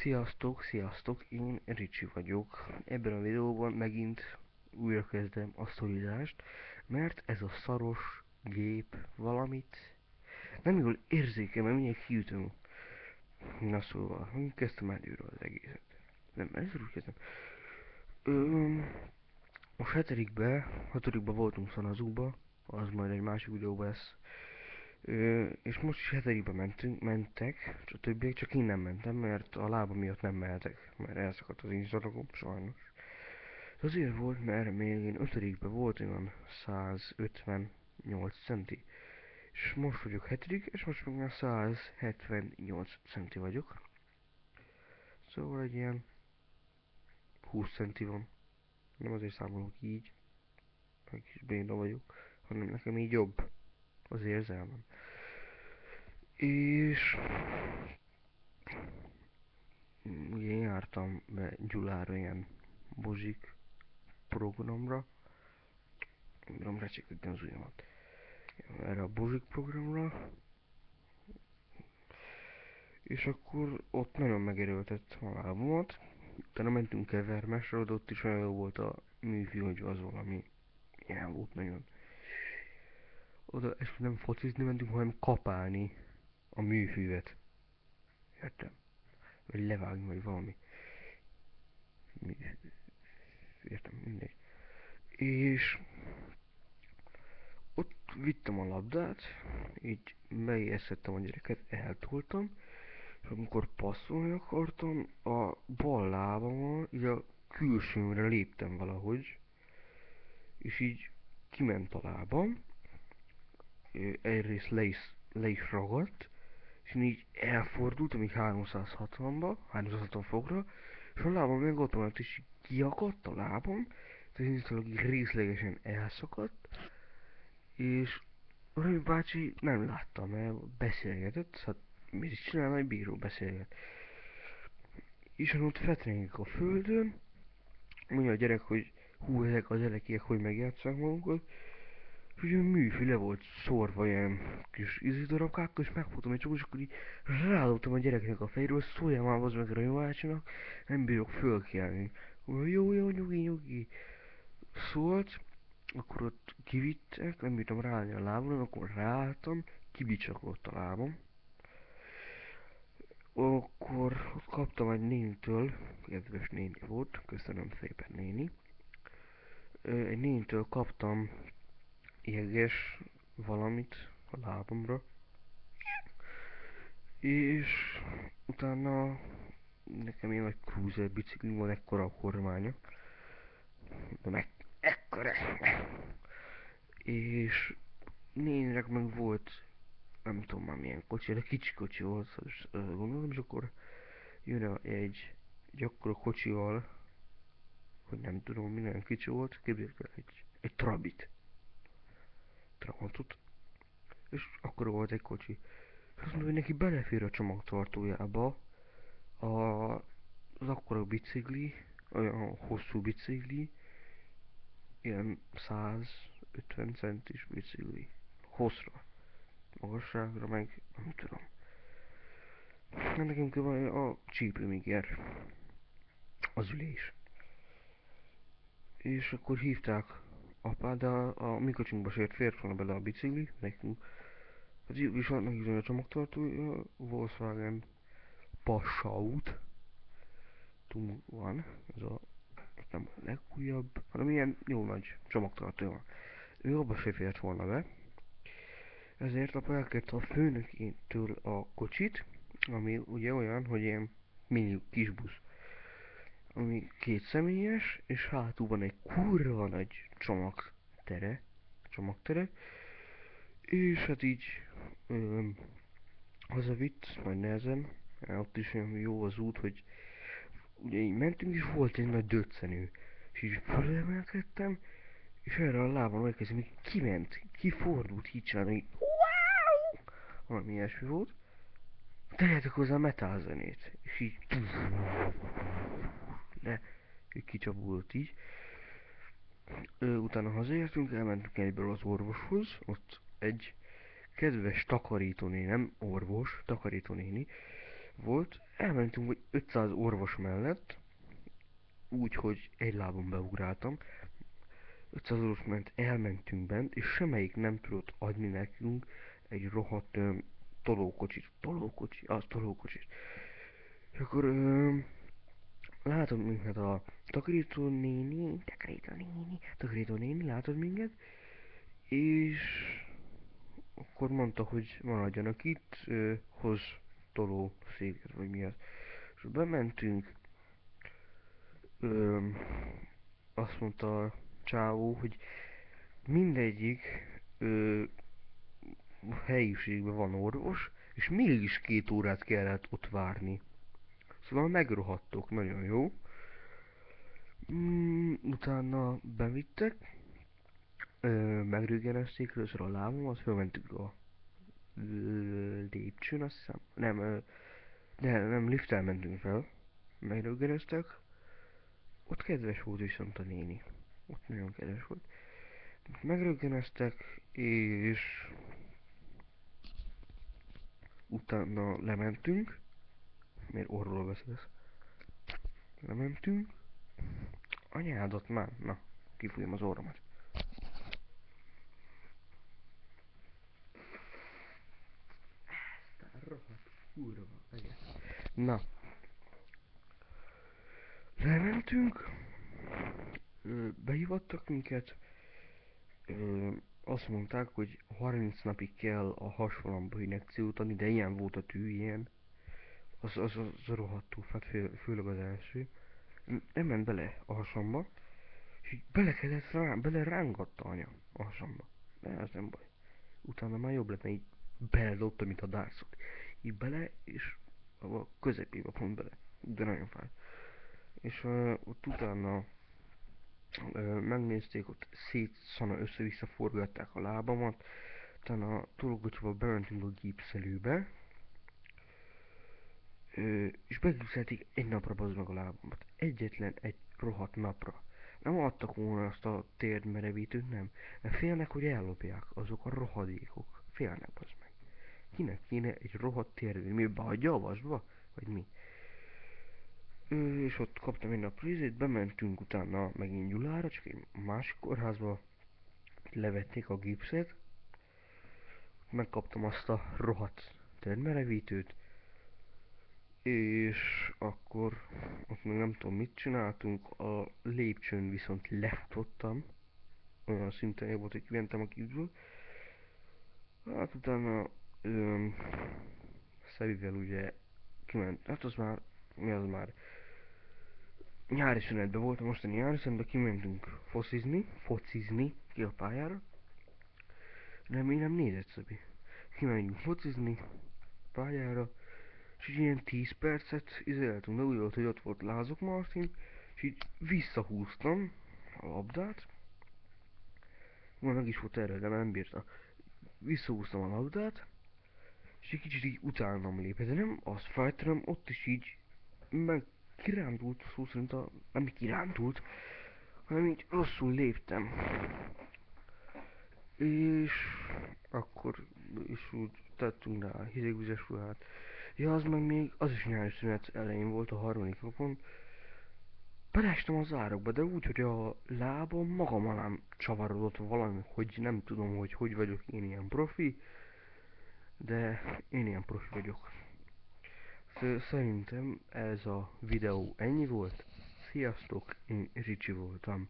Sziasztok, én Ricsi vagyok. Ebben a videóban megint újra kezdem a sztorizást, mert ez a szaros gép valamit nem jól érzékel, mert mindjárt kiütöm. Na szóval, kezdtem előről az egészet. Nem, ezzel úgy kezdem. Most hatodikba voltunk Szanazúba, az majd egy másik videóban lesz. És most is hetedikbe mentek, a többiek, csak én nem mentem, mert a lába miatt nem mehetek, mert elszakadt az inzsaragom, sajnos. Ez azért volt, mert még én ötödikbe volt olyan 158 centi, és most vagyok hetedik, és most meg már 178 centi vagyok. Szóval egy ilyen 20 centi van. Nem azért számolok így, egy kis béna vagyok, hanem nekem így jobb az érzelmem. És ugye én jártam be Gyulára ilyen bozsik programra, nem recsekültem az ujjamat, erre a bozsik programra, és akkor ott nagyon megerőltett a lábamat, utána mentünk Kevermesre, ott is olyan jó volt a műfű, hogy az valami ilyen volt nagyon. Oda és nem focizni mentünk, hanem kapálni a műfűvet. Értem? Vagy levágni, vagy valami. Értem, mindegy. És ott vittem a labdát, így beijesztettem a gyereket, eltoltam, és amikor passzolni akartam, a bal lábammal így a külsőmre léptem valahogy, és így kiment a lábam, egyrészt le is ragadt, és én így elfordultam így 360 fokra, és a lábam meg ott maradt, és így kiakadt a lábam, tehát így részlegesen elszakadt, és Rövi bácsi nem látta, mert beszélgetett, hát mit is csinálna, egy bíró beszélget. És ott fetrengek a földön, mondja a gyerek, hogy hú, ezek az elekiek, hogy megjátszák magukat, és ugye a műfű le volt szórva ilyen kis darabkákkal, és megfogtam egy csomót, és akkor így rádobtam a gyereknek a fejről, szóljál már az meg Rövi bácsinak, nem bírok fölkelni. Jó, nyugi. Szólt, akkor ott kivittek, nem bírtam ráállni a lábamon, akkor ráálltam, kibicsaklott a lábam. Akkor ott kaptam egy nénitől, kedves néni volt, köszönöm szépen néni. Egy nénitől kaptam jeges valamit a lábamra. És utána nekem ilyen nagy cruiser biciklim van, ekkora a kormánya. De ekkora! És néninek meg volt, nem tudom már milyen kocsi, de kicsi kocsi volt, gondolom, és akkor jön egy akkora kocsival, hogy nem tudom, minden kicsi volt, képzeljük el egy Trabit. Trabantot. És akkor volt egy kocsi. És azt mondta, hogy neki belefér a csomagtartójába az akkora bicikli, olyan hosszú bicikli, ilyen 150 centis bicikli. Hosszra. Magasságra meg nem tudom. Nekem kell a csípőmig ér az ülés. És akkor hívták apát, de a mi kocsinkba se fért volna bele a bicikli, nekünk. Hát viszont megizolni a csomagtartója, Volkswagen Passat van, ez a nem a legújabb, hanem ilyen jó nagy csomagtartója van. Ő abba se fért volna be, ezért apa elkérte a főnökétől a kocsit, ami ugye olyan, hogy ilyen mini kis busz, ami két személyes, és hátul van egy kurva nagy csomagtere, és hát így hazavitt, majd nehezen, ott is olyan jó az út, hogy ugye így mentünk, és volt egy nagy döccenő, és így fölemelkedtem, és erre a lábam elkezdtem, hogy kifordult, így csinálni, hogy valami ilyesmi volt. Tehetek hozzá a metal zenét, és így kicsapódott így. Utána hazaértünk, elmentünk egyből az orvoshoz, ott egy kedves takarítónéni, nem orvos, takarítónéni volt, elmentünk vagy 500 orvos mellett, úgy, hogy egy lábon beugráltam. 500 orvos mellett elmentünk bent, és semmelyik nem tudott adni nekünk egy rohadt tolókocsit. És akkor látod minket a takarító néni, látod minket, és akkor mondta, hogy maradjanak itt, hoz toló széket, vagy mi az. És bementünk, ö, azt mondta a csávó, hogy mindegyik ö, helyiségben van orvos, és mégis 2 órát kellett ott várni. Szóval megrohadtok, nagyon jó. Utána bevittek, megröggenezték először a lábamat, fölmentük a lépcsőn, azt hiszem. Nem, lifttel mentünk fel. Megröggeneztek. Ott kedves volt viszont a néni. Ott nagyon kedves volt. Megröggeneztek, és utána lementünk. Miért orról beszélsz? Lementünk. Anyádat már, na, kifújom az orromat. Rohadt kurva, egész. Na, lementünk, behívattak minket, azt mondták, hogy 30 napig kell a hasfalamba injekciót adni, de ilyen volt a tű, ilyen. Az rohadtul, hát főleg az első. Nem ment bele a hasamba, és így bele rángatta anya a hasamba. De ez nem baj. Utána már jobb lett, mert így beledobta, mint a dárcot. Így bele, és a közepébe pont bele. De nagyon fáj. És ott utána megnézték, ott szétszana össze-vissza forgatták a lábamat, utána tolókocsival bementünk a gipszelőbe, és begipszelték egy napra bazd meg a lábamat. Egyetlen egy rohadt napra. Nem adtak volna azt a térdmerevítőt, nem. Mert félnek, hogy ellopják azok a rohadékok. Félnek bazd meg. Kinek kéne egy rohadt térdmerevítő? Mi behagyja a vasba? Vagy mi? És ott kaptam egy nap izét, bementünk utána megint Gyulára, csak egy másik kórházba, levették a gipszet, megkaptam azt a rohadt termerevítőt, és akkor ott még nem tudom mit csináltunk, a lépcsőn viszont lefutottam, olyan szinten jobb volt, hogy kimentem a gipszből. Hát utána Szevivel ugye kiment, hát az már, mi az már, nyári szünetben voltam, mostani nyári szünetben kimentünk focizni ki a pályára. Nem, én nem nézett Szabi. Kimentünk focizni pályára, és így ilyen 10 percet izéltünk, de úgy volt, hogy ott volt Lázok Martin, és így visszahúztam a labdát, majd meg is volt erre, de nem bírta. Visszahúztam a labdát, és egy kicsit így utánam lépett, de nem az fájt, hanem ott is így meg kirándult, szó szerint nem kirándult, hanem így rosszul léptem. És akkor is úgy tettünk rá hidegvizes ruhát. Ja, az meg még, az is nyári szünet elején volt a harmadik napon. Beleestem az árokba, de úgy, hogy a lábam magam alá csavarodott valami, hogy nem tudom, hogy vagyok én ilyen profi, de én ilyen profi vagyok. Szerintem ez a videó ennyi volt. Sziasztok, én Ricsi voltam.